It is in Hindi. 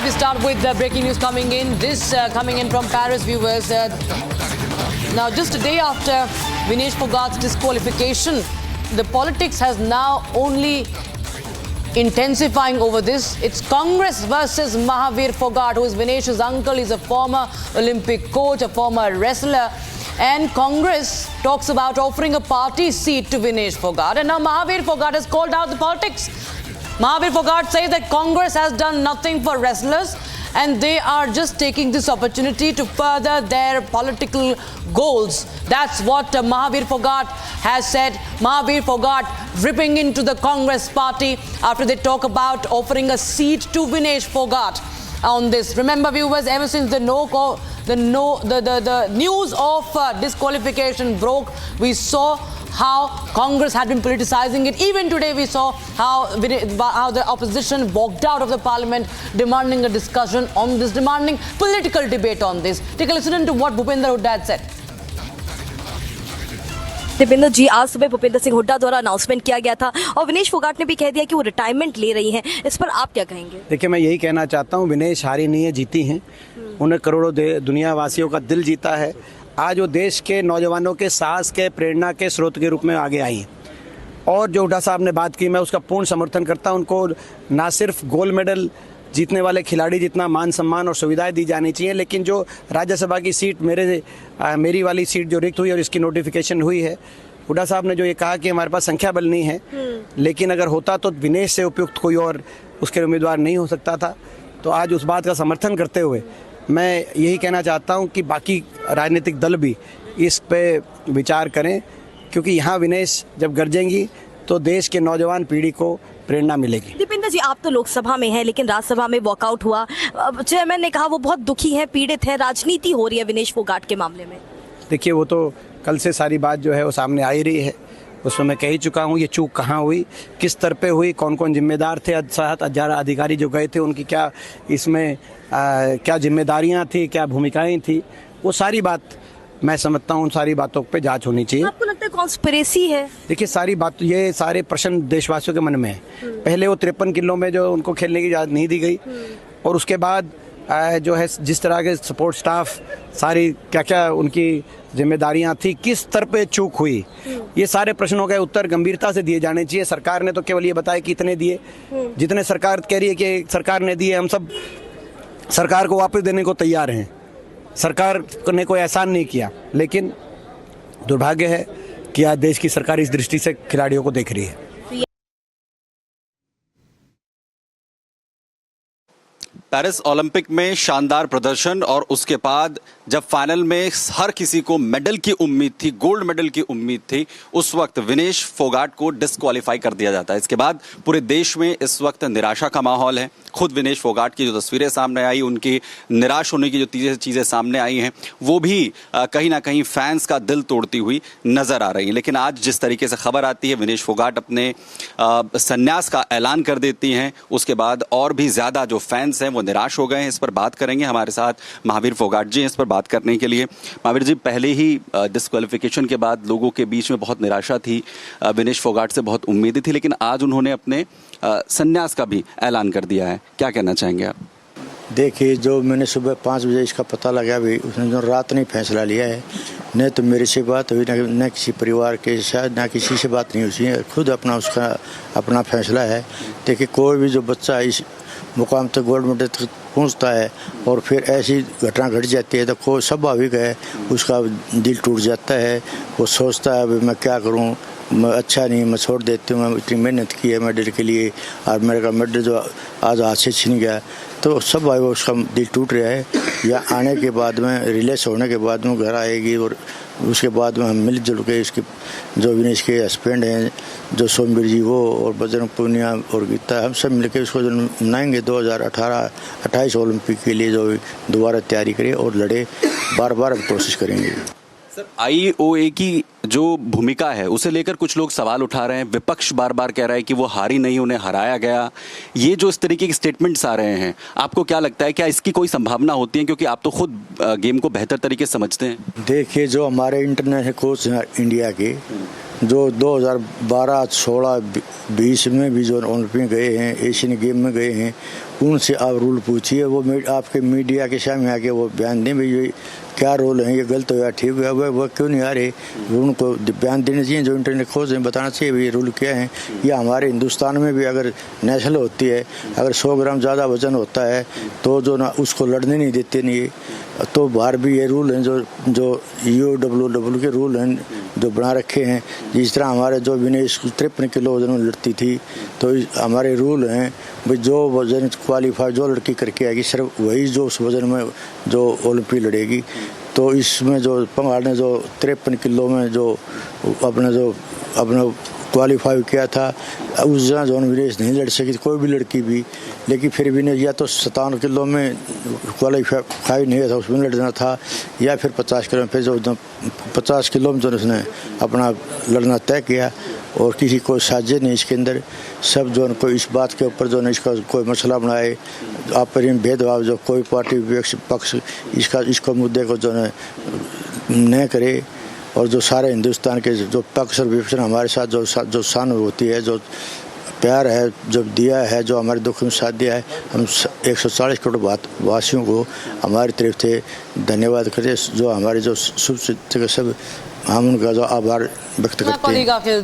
we start with the breaking news coming in. This coming in from Paris, viewers. Now, just a day after Vinesh Phogat's disqualification, the politics has now only intensifying over this. It's Congress versus Mahavir Phogat, who is Vinesh's uncle. He's a former Olympic coach, a former wrestler. And Congress talks about offering a party seat to Vinesh Phogat. And now Mahavir Phogat has called out the politics. Mahavir Phogat says that Congress has done nothing for wrestlers and they are just taking this opportunity to further their political goals. That's what Mahavir Phogat has said. Mahavir Phogat ripping into the Congress party after they talk about offering a seat to Vinesh Phogat on this. Remember, viewers, ever since the news of disqualification broke, we saw how Congress had been politicizing it. Even today we saw how the opposition walked out of the parliament demanding a discussion on this, demanding political debate on this. Take a listen to what Bhupender Hooda had said. Dipendra जी, आज सुबह भूपेंद्र सिंह हुड्डा द्वारा अनाउंसमेंट किया गया था और विनेश फोगाट ने भी कह दिया कि वो रिटायरमेंट ले रही हैं। इस पर आप क्या कहेंगे? देखिए, मैं यही कहना चाहता हूँ, विनेश हारी नहीं है, जीती हैं। उन्हें करोड़ों दुनिया वासियों का दिल जीता है। आज वो देश के नौजवानों के साहस के, प्रेरणा के स्रोत के रूप में आगे आई हैं। और जो हुड्डा साहब ने बात की, मैं उसका पूर्ण समर्थन करता हूँ। उनको ना सिर्फ गोल्ड मेडल जीतने वाले खिलाड़ी जितना मान सम्मान और सुविधाएं दी जानी चाहिए, लेकिन जो राज्यसभा की सीट मेरी वाली सीट जो रिक्त हुई और इसकी नोटिफिकेशन हुई है, हुड्डा साहब ने जो ये कहा कि हमारे पास संख्या बल नहीं है, लेकिन अगर होता तो विनेश से उपयुक्त कोई और उसके उम्मीदवार नहीं हो सकता था। तो आज उस बात का समर्थन करते हुए मैं यही कहना चाहता हूं कि बाकी राजनीतिक दल भी इस पे विचार करें, क्योंकि यहाँ विनेश जब गरजेंगी तो देश के नौजवान पीढ़ी को प्रेरणा मिलेगी। दीपेंद्र जी, आप तो लोकसभा में हैं, लेकिन राज्यसभा में वॉकआउट हुआ। चेयरमैन ने कहा वो बहुत दुखी हैं, पीड़ित हैं, राजनीति हो रही है विनेश फोगाट के मामले में। देखिए, वो तो कल से सारी बात जो है वो सामने आ ही रही है। उसमें मैं कह ही चुका हूँ ये चूक कहाँ हुई, किस स्तर पे हुई, कौन कौन जिम्मेदार थे, 7,000 अधिकारी जो गए थे उनकी क्या इसमें क्या जिम्मेदारियाँ थी, क्या भूमिकाएं थी, वो सारी बात मैं समझता हूँ, उन सारी बातों पे जांच होनी चाहिए। आपको लगता है कॉन्स्पिरेसी है? देखिए, सारी बात, ये सारे प्रश्न देशवासियों के मन में है। पहले वो 53 किलो में जो उनको खेलने की इजाज़त नहीं दी गई, और उसके बाद जो है जिस तरह के सपोर्ट स्टाफ, सारी क्या क्या उनकी जिम्मेदारियां थी, किस स्तर पे चूक हुई, ये सारे प्रश्नों के उत्तर गंभीरता से दिए जाने चाहिए। सरकार ने तो केवल ये बताया कि इतने दिए, जितने सरकार कह रही है कि सरकार ने दिए, हम सब सरकार को वापस देने को तैयार हैं। सरकार ने कोई एहसान नहीं किया, लेकिन दुर्भाग्य है कि आज देश की सरकार इस दृष्टि से खिलाड़ियों को देख रही है। पेरिस ओलंपिक में शानदार प्रदर्शन और उसके बाद जब फाइनल में हर किसी को मेडल की उम्मीद थी, गोल्ड मेडल की उम्मीद थी, उस वक्त विनेश फोगाट को डिस्क्वालीफाई कर दिया जाता है। इसके बाद पूरे देश में इस वक्त निराशा का माहौल है। खुद विनेश फोगाट की जो तस्वीरें सामने आई, उनकी निराश होने की जो चीज़ें सामने आई हैं, वो भी कहीं ना कहीं फैंस का दिल तोड़ती हुई नजर आ रही हैं। लेकिन आज जिस तरीके से खबर आती है, विनेश फोगाट अपने संन्यास का ऐलान कर देती हैं, उसके बाद और भी ज़्यादा जो फैंस हैं वो निराश हो गए हैं। इस पर बात करेंगे, हमारे साथ महावीर फोगाट जी हैं इस पर बात करने के लिए। महावीर जी, पहले ही डिस्क्वालिफिकेशन के बाद लोगों के बीच में बहुत निराशा थी, विनेश फोगाट से बहुत उम्मीदें थी, लेकिन आज उन्होंने अपने संन्यास का भी ऐलान कर दिया है, क्या कहना चाहेंगे आप? देखिए, जो मैंने सुबह 5 बजे इसका पता लगा भी, उसने जो रात नहीं फैसला लिया है, न तो मेरे से बात हुई, न किसी परिवार के साथ, न किसी से बात नहीं हुई, खुद उसका अपना फैसला है। देखिए, कोई भी जो बच्चा इस मुकाम तक गोल्ड मेडल तक पहुँचता है और फिर ऐसी घटना घट जाती है तो कोई स्वाभाविक है उसका दिल टूट जाता है। वो सोचता है मैं क्या करूँ, मैं अच्छा नहीं, मैं छोड़ देती हूँ, मैं इतनी मेहनत की है मेडल के लिए और मेरे का मेडल जो आज हाथ से छिन गया, तो सब भाई उसका दिल टूट रहा है। या आने के बाद में, रिलीज होने के बाद में घर आएगी और उसके बाद में हम मिलजुल के इसके जो विनेश के हस्बैंड हैं, जो सोमवीर जी वो और बजरंग पूनिया और गीता, हम सब मिलकर इसको जो मनाएंगे 2028 ओलंपिक के लिए, जो दोबारा तैयारी करें और लड़े, बार बार कोशिश करेंगे। सर, IOA की जो भूमिका है उसे लेकर कुछ लोग सवाल उठा रहे हैं। विपक्ष बार बार कह रहा है कि वो हारी नहीं, उन्हें हराया गया। ये जो इस तरीके के स्टेटमेंट्स आ रहे हैं, आपको क्या लगता है, क्या इसकी कोई संभावना होती है, क्योंकि आप तो खुद गेम को बेहतर तरीके से समझते हैं? देखिए, जो हमारे इंटरनेशनल कोच हैं इंडिया के, जो 2012, 16, 20 में भी जो ओलंपिक गए हैं, एशियन गेम में गए हैं, कौन से आप रूल पूछिए, वो आपके मीडिया के सामने आके वो बयान दें भाई ये क्या रोल है, ये गलत हुआ ठीक हुआ, वह क्यों नहीं आ रहे। उनको बयान देने चाहिए, जो इंटरनेट खोज बताना चाहिए ये रूल क्या है। या हमारे हिंदुस्तान में भी अगर नेशनल होती है, अगर 100 ग्राम ज़्यादा वजन होता है तो जो ना उसको लड़ने नहीं देते नहीं, तो बाहर भी ये रूल हैं जो UWW के रूल हैं जो बना रखे हैं। जिस तरह हमारे जो विनेश 53 किलो वजन में लड़ती थी, तो हमारे रूल हैं भाई जो वजन क्वालिफाई जो लड़की करके आएगी सिर्फ वही जो उस वजन में जो ओलंपिक लड़ेगी। तो इसमें जो पंगाल ने जो 53 किलो में जो अपना क्वालिफाई किया था, उस जगह जो विनेश नहीं लड़ सकी कोई भी लड़की भी, लेकिन फिर भी ने या तो 57 किलो में क्वालिफाई नहीं था उसमें लड़ना था, या फिर 50 किलो में, फिर जो 50 किलो में जो उसने अपना लड़ना तय किया। और किसी कोई साजिश नहीं इसके अंदर, सब जो उनको इस बात के ऊपर जो है इसका कोई मसला बनाए, आपस में भेदभाव जो कोई पार्टी पक्ष इसको मुद्दे को जो है न करे। और जो सारे हिंदुस्तान के जो पक्ष और विपक्ष हमारे साथ जो सहानुभूति है, जो प्यार है, जो दिया है, जो हमारे दुख में साथ दिया है, हम 140 करोड़ वासियों को हमारी तरफ से धन्यवाद करते, जो हमारे जो शुभ सब हम उनका जो आभार व्यक्त करते हैं।